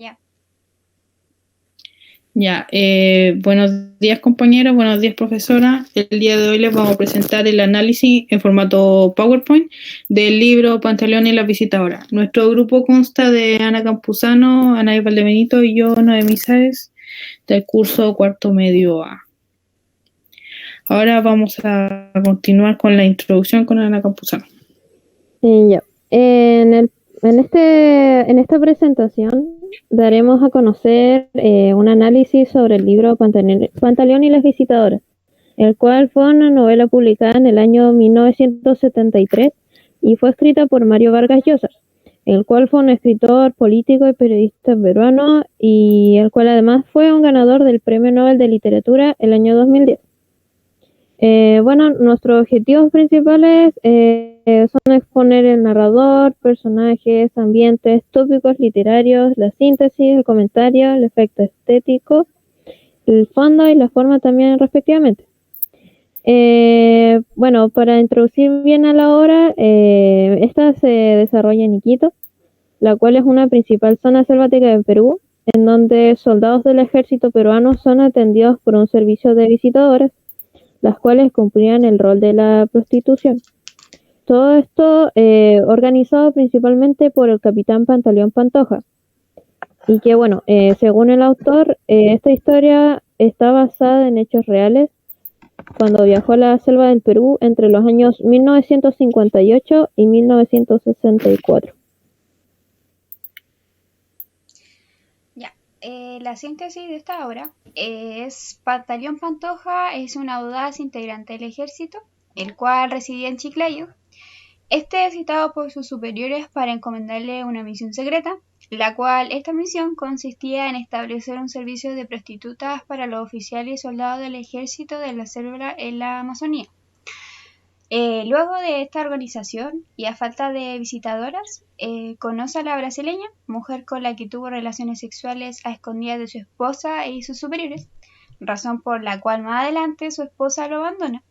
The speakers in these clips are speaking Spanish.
Ya. Ya, buenos días compañeros, buenos días profesora. El día de hoy les vamos a presentar el análisis en formato PowerPoint del libro Pantaleón y la visitadora. Nuestro grupo consta de Ana Campuzano, Anaí Valdebenito y yo, Noemí Sáez, del curso cuarto medio A. Ahora vamos a continuar con la introducción con Ana Campuzano. Ya. En esta presentación daremos a conocer un análisis sobre el libro Pantaleón y las visitadoras, el cual fue una novela publicada en el año 1973 y fue escrita por Mario Vargas Llosa, el cual fue un escritor, político y periodista peruano, y el cual además fue un ganador del Premio Nobel de Literatura el año 2010. Nuestros objetivos principales son exponer el narrador, personajes, ambientes, tópicos literarios, la síntesis, el comentario, el efecto estético, el fondo y la forma también respectivamente. Para introducir bien a la obra, esta se desarrolla en Iquitos, la cual es una principal zona selvática de Perú, en donde soldados del ejército peruano son atendidos por un servicio de visitadoras, las cuales cumplían el rol de la prostitución. Todo esto organizado principalmente por el capitán Pantaleón Pantoja. Y que según el autor, esta historia está basada en hechos reales cuando viajó a la selva del Perú entre los años 1958 y 1964. La síntesis de esta obra es Pantaleón Pantoja es un audaz integrante del ejército, el cual residía en Chiclayo. Este es citado por sus superiores para encomendarle una misión secreta, la cual esta misión consistía en establecer un servicio de prostitutas para los oficiales y soldados del ejército de la selva en la Amazonía. Luego de esta organización y a falta de visitadoras, conoce a la brasileña, mujer con la que tuvo relaciones sexuales a escondidas de su esposa y sus superiores, razón por la cual más adelante su esposa lo abandona.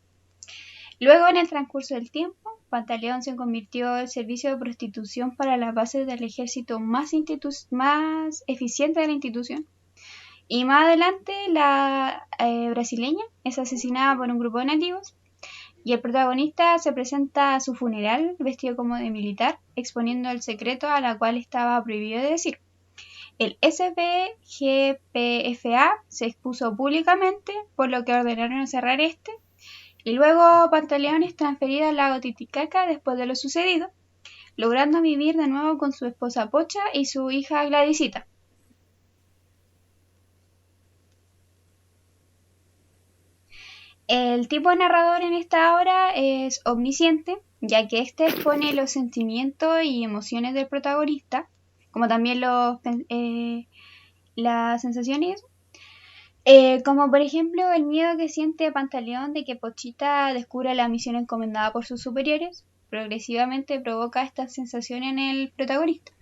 Luego, en el transcurso del tiempo, Pantaleón se convirtió en servicio de prostitución para las bases del ejército más eficiente de la institución. Y más adelante, la brasileña es asesinada por un grupo de nativos. Y el protagonista se presenta a su funeral vestido como de militar, exponiendo el secreto a la cual estaba prohibido de decir. El SPGPFA se expuso públicamente, por lo que ordenaron cerrar este, y luego Pantaleón es transferido al lago Titicaca después de lo sucedido, logrando vivir de nuevo con su esposa Pocha y su hija Gladysita. El tipo de narrador en esta obra es omnisciente, ya que éste expone los sentimientos y emociones del protagonista, como también las sensaciones, como por ejemplo el miedo que siente Pantaleón de que Pochita descubra la misión encomendada por sus superiores. Progresivamente provoca esta sensación en el protagonista.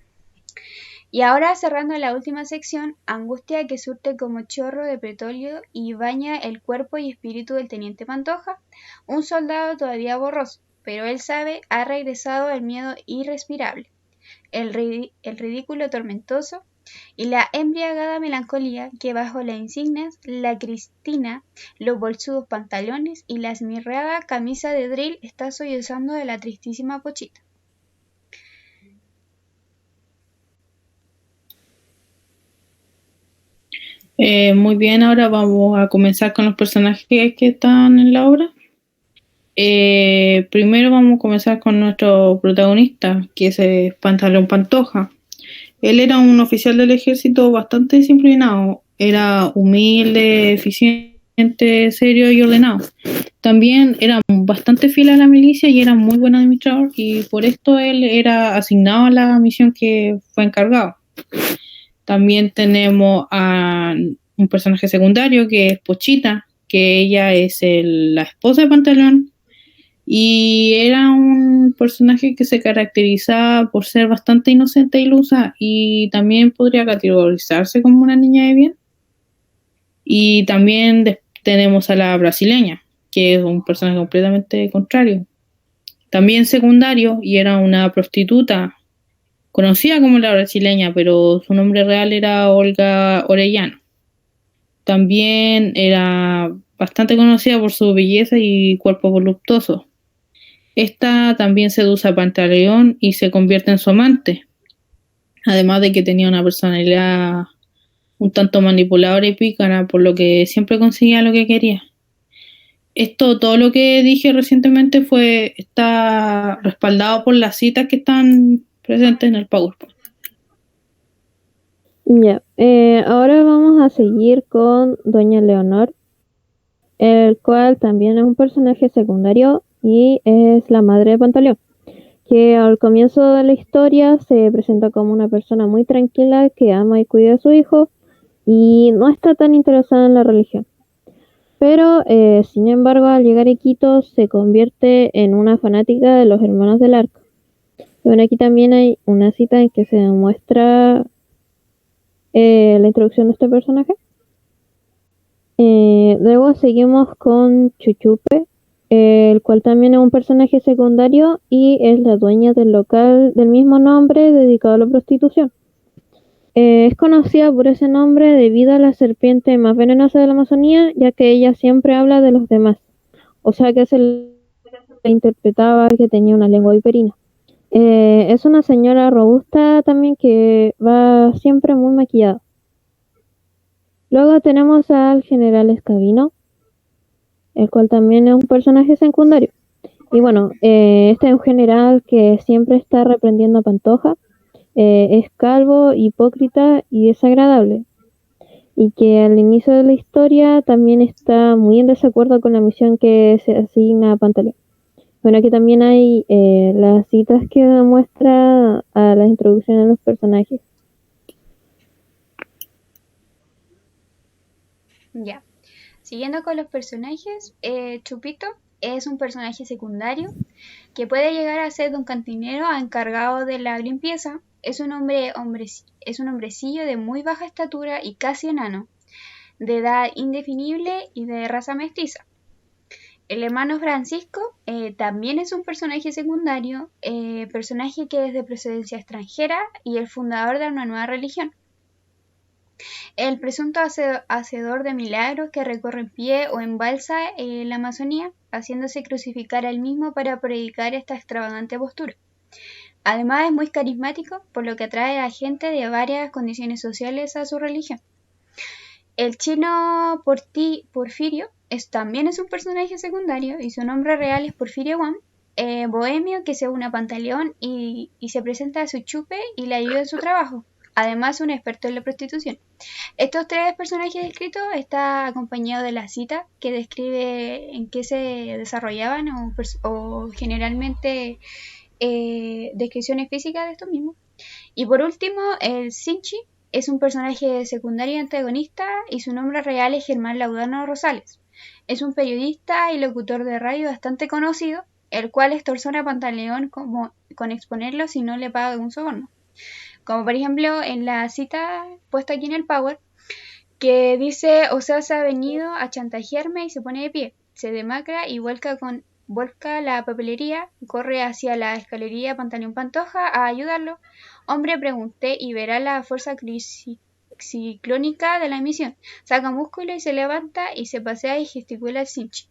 Y ahora, cerrando la última sección, angustia que surte como chorro de petróleo y baña el cuerpo y espíritu del teniente Pantoja, un soldado todavía borroso, pero él sabe, ha regresado el miedo irrespirable, el ridículo tormentoso y la embriagada melancolía que bajo las insignias, la cristina, los bolsudos pantalones y la esmirrada camisa de drill está sollozando de la tristísima Pochita. Muy bien, ahora vamos a comenzar con los personajes que están en la obra. Primero vamos a comenzar con nuestro protagonista, que es Pantaleón Pantoja. Él era un oficial del ejército bastante disciplinado, era humilde, eficiente, serio y ordenado. También era bastante fiel a la milicia y era muy buen administrador, y por esto él era asignado a la misión que fue encargado. También tenemos a un personaje secundario que es Pochita, que ella es la esposa de Pantaleón, y era un personaje que se caracterizaba por ser bastante inocente e ilusa, y también podría categorizarse como una niña de bien. Y también tenemos a la brasileña, que es un personaje completamente contrario. También secundario, y era una prostituta conocida como la brasileña, pero su nombre real era Olga Orellano. También era bastante conocida por su belleza y cuerpo voluptuoso. Esta también seduce a Pantaleón y se convierte en su amante, además de que tenía una personalidad un tanto manipuladora y pícara, por lo que siempre conseguía lo que quería. Todo lo que dije recientemente está respaldado por las citas que están presentes en el PowerPoint. Ya, ahora vamos a seguir con Doña Leonor, el cual también es un personaje secundario y es la madre de Pantaleón, que al comienzo de la historia se presenta como una persona muy tranquila que ama y cuida a su hijo y no está tan interesada en la religión. Pero, sin embargo, al llegar a Iquitos se convierte en una fanática de los hermanos del Arca. Bueno, aquí también hay una cita en que se demuestra la introducción de este personaje. Luego seguimos con Chuchupe, el cual también es un personaje secundario y es la dueña del local del mismo nombre dedicado a la prostitución. Es conocida por ese nombre debido a la serpiente más venenosa de la Amazonía, ya que ella siempre habla de los demás. O sea que se le interpretaba que tenía una lengua viperina. Es una señora robusta también que va siempre muy maquillada. Luego tenemos al general Escabino, el cual también es un personaje secundario. Y bueno, este es un general que siempre está reprendiendo a Pantoja. Es calvo, hipócrita y desagradable. Y que al inicio de la historia también está muy en desacuerdo con la misión que se asigna a Pantaleón. Bueno, aquí también hay las citas que demuestra a la introducción de los personajes. Ya. Siguiendo con los personajes, Chupito es un personaje secundario que puede llegar a ser de un cantinero a encargado de la limpieza. Es un hombrecillo de muy baja estatura y casi enano, de edad indefinible y de raza mestiza. El hermano Francisco también es un personaje secundario, personaje que es de procedencia extranjera y el fundador de una nueva religión. El presunto hacedor de milagros que recorre en pie o en balsa la Amazonía, haciéndose crucificar a él mismo para predicar esta extravagante postura. Además es muy carismático, por lo que atrae a gente de varias condiciones sociales a su religión. El chino Porfirio también es un personaje secundario y su nombre real es Porfirio Guam, bohemio que se une a Pantaleón y se presenta a su chupe y le ayuda en su trabajo. Además, un experto en la prostitución. Estos tres personajes descritos está acompañado de la cita que describe en qué se desarrollaban o generalmente descripciones físicas de estos mismos. Y por último, el Sinchi es un personaje secundario y antagonista y su nombre real es Germán Laudano Rosales. Es un periodista y locutor de radio bastante conocido, el cual extorsiona a Pantaleón con exponerlo si no le paga un soborno. Como por ejemplo en la cita puesta aquí en el Power, que dice: Osea se ha venido a chantajearme y se pone de pie, se demacra y vuelca la papelería, corre hacia la escalería Pantaleón Pantoja a ayudarlo. Hombre, pregunté y verá la fuerza ciclónica de la emisión. Saca músculo y se levanta y se pasea y gesticula el cinchi.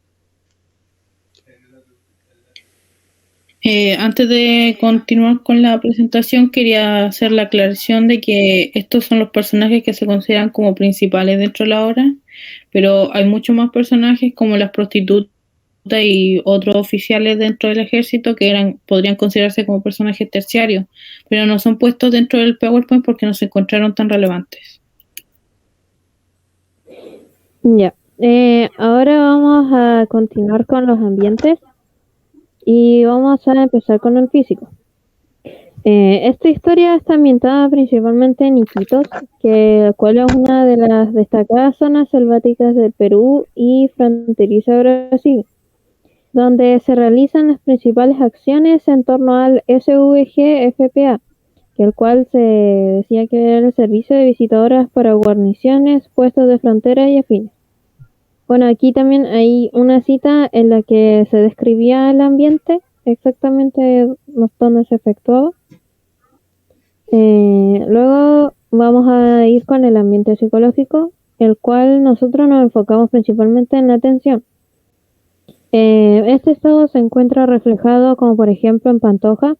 Antes de continuar con la presentación, quería hacer la aclaración de que estos son los personajes que se consideran como principales dentro de la obra, pero hay muchos más personajes como las prostitutas y otros oficiales dentro del ejército que podrían considerarse como personajes terciarios, pero no son puestos dentro del PowerPoint porque no se encontraron tan relevantes. Ya, ahora vamos a continuar con los ambientes. Y vamos a empezar con el físico. Esta historia está ambientada principalmente en Iquitos, cual es una de las destacadas zonas selváticas del Perú y fronteriza a Brasil, donde se realizan las principales acciones en torno al SVG-FPA, el cual se decía que era el servicio de visitadoras para guarniciones, puestos de frontera y afines. Bueno, aquí también hay una cita en la que se describía el ambiente, exactamente donde se efectuaba. Luego vamos a ir con el ambiente psicológico, el cual nosotros nos enfocamos principalmente en la atención. Este estado se encuentra reflejado como por ejemplo en Pantoja,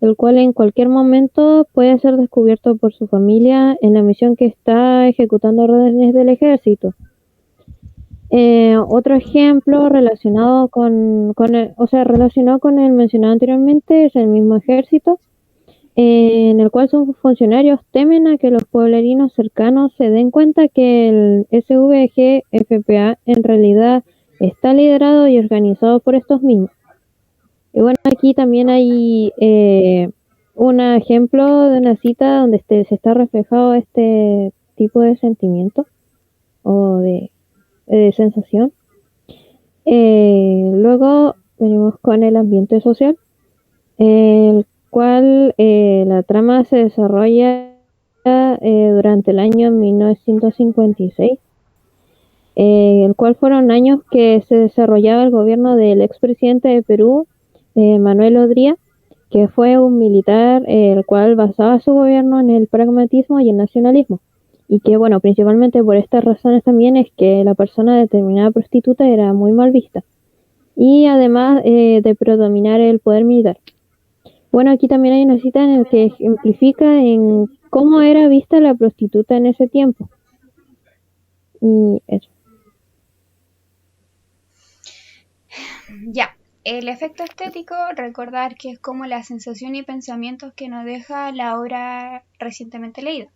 el cual en cualquier momento puede ser descubierto por su familia en la misión que está ejecutando órdenes del ejército. Otro ejemplo relacionado relacionado con el mencionado anteriormente es el mismo ejército, en el cual sus funcionarios temen a que los pueblerinos cercanos se den cuenta que el SVG-FPA en realidad está liderado y organizado por estos mismos. Y bueno, aquí también hay un ejemplo de una cita donde se está reflejado este tipo de sentimiento o de sensación. Luego venimos con el ambiente social, el cual la trama se desarrolla durante el año 1956, el cual fueron años que se desarrollaba el gobierno del expresidente de Perú, Manuel Odría, que fue un militar el cual basaba su gobierno en el pragmatismo y el nacionalismo. Y que, bueno, principalmente por estas razones también es que la persona determinada prostituta era muy mal vista. Y además de predominar el poder militar. Bueno, aquí también hay una cita en la que ejemplifica en cómo era vista la prostituta en ese tiempo. Y eso. Ya, el efecto estético, recordar que es como la sensación y pensamientos que nos deja la obra recientemente leída.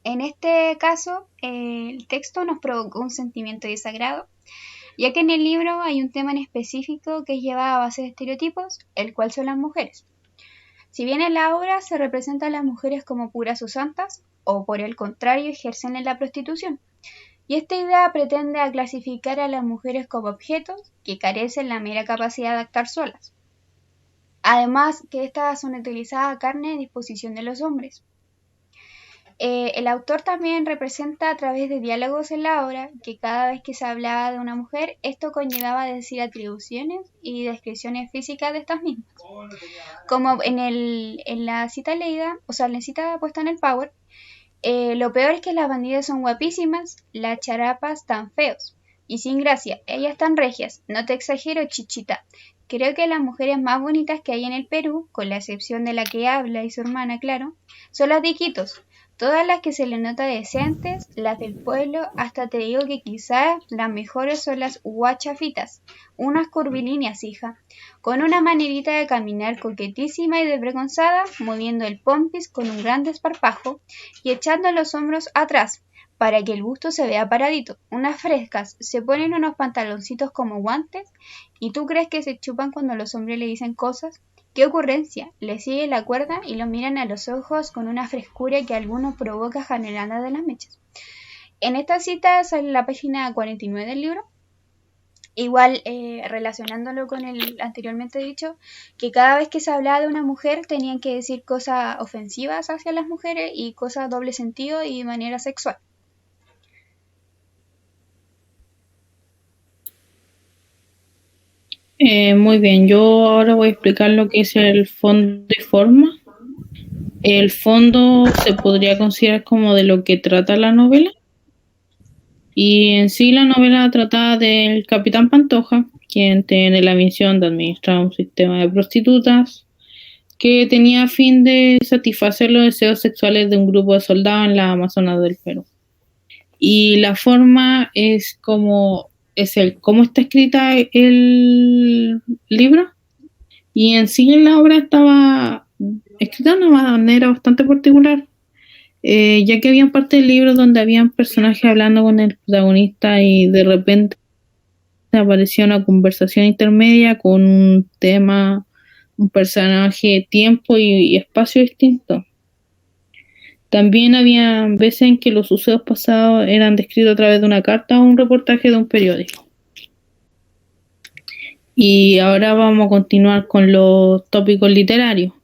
En este caso, el texto nos provocó un sentimiento de desagrado, ya que en el libro hay un tema en específico que lleva a base de estereotipos, el cual son las mujeres. Si bien en la obra se representa a las mujeres como puras o santas, o por el contrario ejercen en la prostitución. Y esta idea pretende a clasificar a las mujeres como objetos que carecen la mera capacidad de actuar solas. Además que estas son utilizadas a carne a disposición de los hombres. El autor también representa a través de diálogos en la obra que cada vez que se hablaba de una mujer, esto conllevaba a decir atribuciones y descripciones físicas de estas mismas. Como en la cita leída, o sea, en la cita puesta en el Power, lo peor es que las bandidas son guapísimas, las charapas tan feos y sin gracia, ellas tan regias, no te exagero, chichita. Creo que las mujeres más bonitas que hay en el Perú, con la excepción de la que habla y su hermana, claro, son las de Iquitos. Todas las que se le nota decentes, las del pueblo, hasta te digo que quizás las mejores son las guachafitas, unas curvilíneas, hija, con una manerita de caminar coquetísima y desvergonzada, moviendo el pompis con un gran desparpajo y echando los hombros atrás, para que el busto se vea paradito. Unas frescas, se ponen unos pantaloncitos como guantes, y tú crees que se chupan cuando los hombres le dicen cosas. ¡Qué ocurrencia! Le sigue la cuerda y lo miran a los ojos con una frescura que a algunos provoca janeando de las mechas. En esta cita sale la página 49 del libro. Igual, relacionándolo con el anteriormente dicho, que cada vez que se hablaba de una mujer tenían que decir cosas ofensivas hacia las mujeres y cosas doble sentido y de manera sexual. Muy bien, yo ahora voy a explicar lo que es el fondo y forma. El fondo se podría considerar como de lo que trata la novela. Y en sí la novela trata del capitán Pantoja, quien tiene la misión de administrar un sistema de prostitutas que tenía a fin de satisfacer los deseos sexuales de un grupo de soldados en la Amazonas del Perú. Y la forma es como cómo está escrita el libro. Y en sí la obra estaba escrita de una manera bastante particular, ya que había parte del libro donde habían personajes hablando con el protagonista y de repente aparecía una conversación intermedia con un tema, un personaje, tiempo y espacio distinto. También había veces en que los sucesos pasados eran descritos a través de una carta o un reportaje de un periódico. Y ahora vamos a continuar con los tópicos literarios.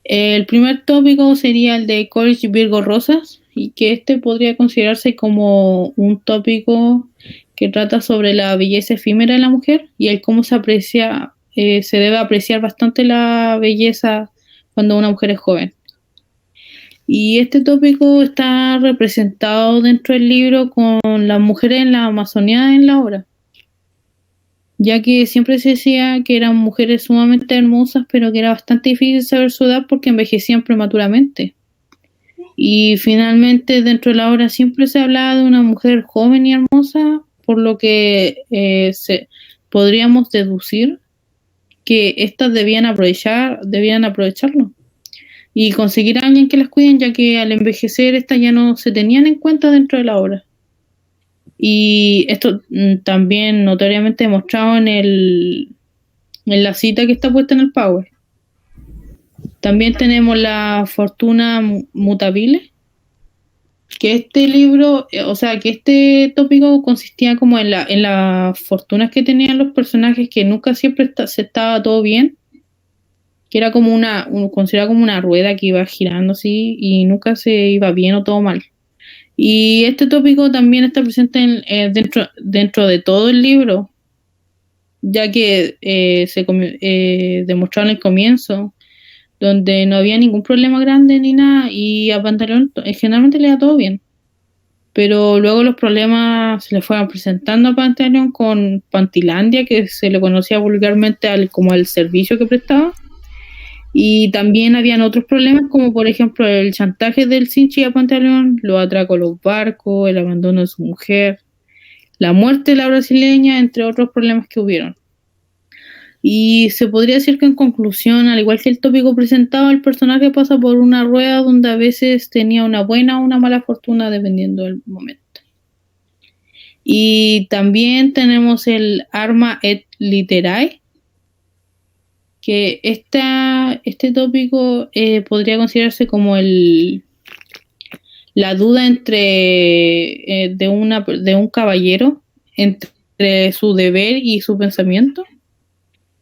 El primer tópico sería el de Coleridge Virgo Rosas, y que este podría considerarse como un tópico que trata sobre la belleza efímera de la mujer y el cómo se aprecia, se debe apreciar bastante la belleza cuando una mujer es joven. Y este tópico está representado dentro del libro con las mujeres en la Amazonía en la obra, ya que siempre se decía que eran mujeres sumamente hermosas, pero que era bastante difícil saber su edad porque envejecían prematuramente. Y finalmente dentro de la obra siempre se hablaba de una mujer joven y hermosa, por lo que podríamos deducir que éstas debían aprovecharlo y conseguir a alguien que las cuiden, ya que al envejecer estas ya no se tenían en cuenta dentro de la obra. Y esto también notoriamente demostrado en la cita que está puesta en el Power. También tenemos la fortuna mutable, que este libro, que este tópico consistía como en las fortunas que tenían los personajes, que nunca siempre se estaba todo bien, que era como considerado como una rueda que iba girando así y nunca se iba bien o todo mal. Y este tópico también está presente dentro de todo el libro, ya que se demostró en el comienzo, donde no había ningún problema grande ni nada, y a Pantaleón generalmente le da todo bien. Pero luego los problemas se le fueron presentando a Pantaleón con Pantilandia, que se le conocía vulgarmente como al servicio que prestaba. Y también habían otros problemas, como por ejemplo el chantaje del Sinchi a Pantaleón, los atracos a los barcos, el abandono de su mujer, la muerte de la brasileña, entre otros problemas que hubieron. Y se podría decir que en conclusión, al igual que el tópico presentado, el personaje pasa por una rueda donde a veces tenía una buena o una mala fortuna dependiendo del momento. Y también tenemos el arma et literae, que este tópico podría considerarse como la duda de un caballero entre su deber y su pensamiento.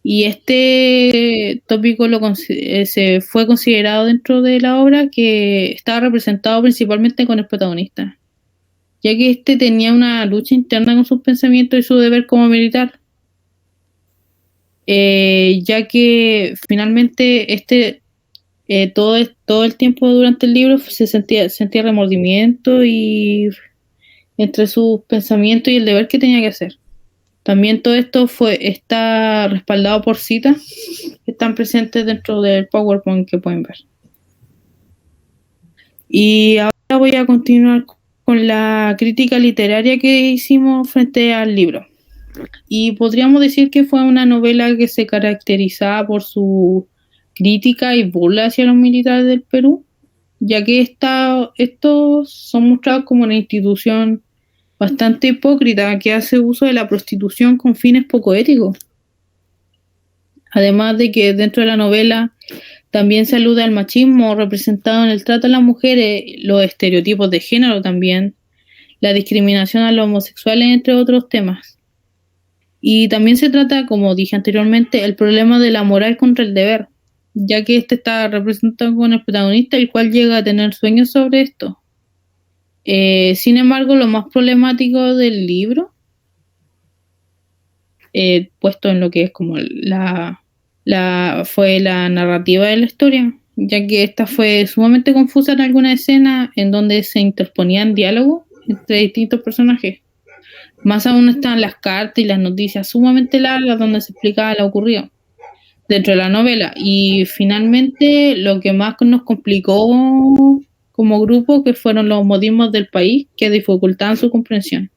Y este tópico se fue considerado dentro de la obra, que estaba representado principalmente con el protagonista, ya que este tenía una lucha interna con sus pensamientos y su deber como militar. Ya que finalmente todo el tiempo durante el libro se sentía remordimiento y entre sus pensamientos y el deber que tenía que hacer. También todo esto está respaldado por citas que están presentes dentro del PowerPoint que pueden ver. Y ahora voy a continuar con la crítica literaria que hicimos frente al libro. Y podríamos decir que fue una novela que se caracterizaba por su crítica y burla hacia los militares del Perú, ya que estos son mostrados como una institución bastante hipócrita que hace uso de la prostitución con fines poco éticos. Además de que dentro de la novela también se alude al machismo representado en el trato a las mujeres, los estereotipos de género también, la discriminación a los homosexuales, entre otros temas. Y también se trata, como dije anteriormente, el problema de la moral contra el deber, ya que este está representado con el protagonista, el cual llega a tener sueños sobre esto. Sin embargo, lo más problemático del libro, puesto en lo que es como fue la narrativa de la historia, ya que esta fue sumamente confusa en alguna escena en donde se interponían diálogos entre distintos personajes. Más aún están las cartas y las noticias sumamente largas donde se explicaba lo ocurrido dentro de la novela. Y finalmente lo que más nos complicó como grupo, que fueron los modismos del país que dificultaban su comprensión.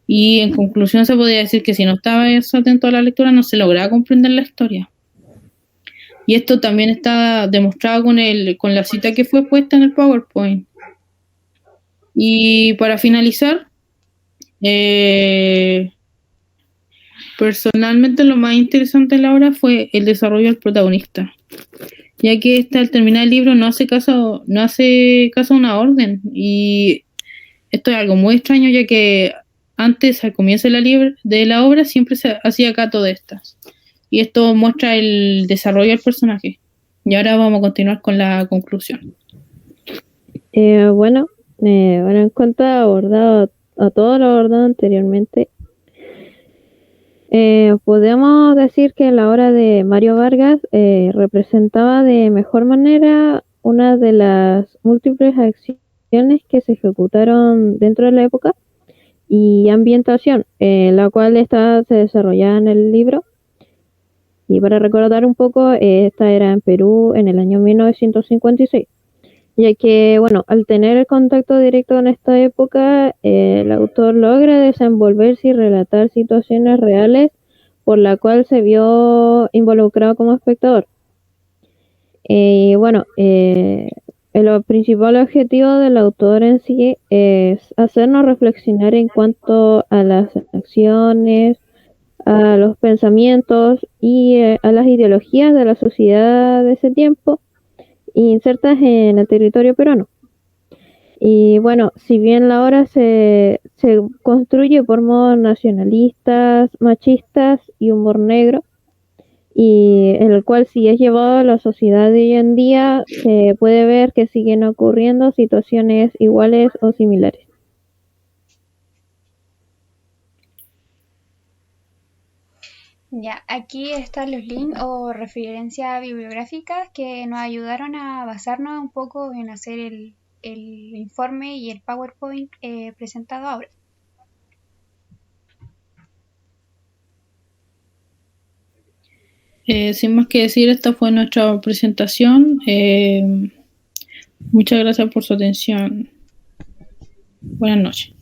Y en conclusión se podría decir que si no estabas atento a la lectura no se lograba comprender la historia. Y esto también está demostrado con la cita que fue puesta en el PowerPoint. Y para finalizar, personalmente lo más interesante de la obra fue el desarrollo del protagonista, ya que al terminar el libro no hace caso a una orden, y esto es algo muy extraño, ya que antes, al comienzo de la obra, siempre se hacía caso de estas, y esto muestra el desarrollo del personaje. Y ahora vamos a continuar con la conclusión. Bueno, en cuanto a todo lo abordado anteriormente, Podemos decir que la obra de Mario Vargas representaba de mejor manera una de las múltiples acciones que se ejecutaron dentro de la época y ambientación, la cual se desarrollaba en el libro. Y para recordar un poco, esta era en Perú en el año 1956, ya que, bueno, al tener el contacto directo en esta época, el autor logra desenvolverse y relatar situaciones reales por la cual se vio involucrado como espectador. Y bueno, el principal objetivo del autor en sí es hacernos reflexionar en cuanto a las acciones, a los pensamientos y a las ideologías de la sociedad de ese tiempo insertas en el territorio peruano. Y bueno, si bien la obra se construye por modos nacionalistas, machistas y humor negro, y en el cual si es llevado a la sociedad de hoy en día, se puede ver que siguen ocurriendo situaciones iguales o similares. Ya, aquí están los links o referencias bibliográficas que nos ayudaron a basarnos un poco en hacer el informe y el PowerPoint presentado ahora. Sin más que decir, esta fue nuestra presentación. Muchas gracias por su atención. Buenas noches.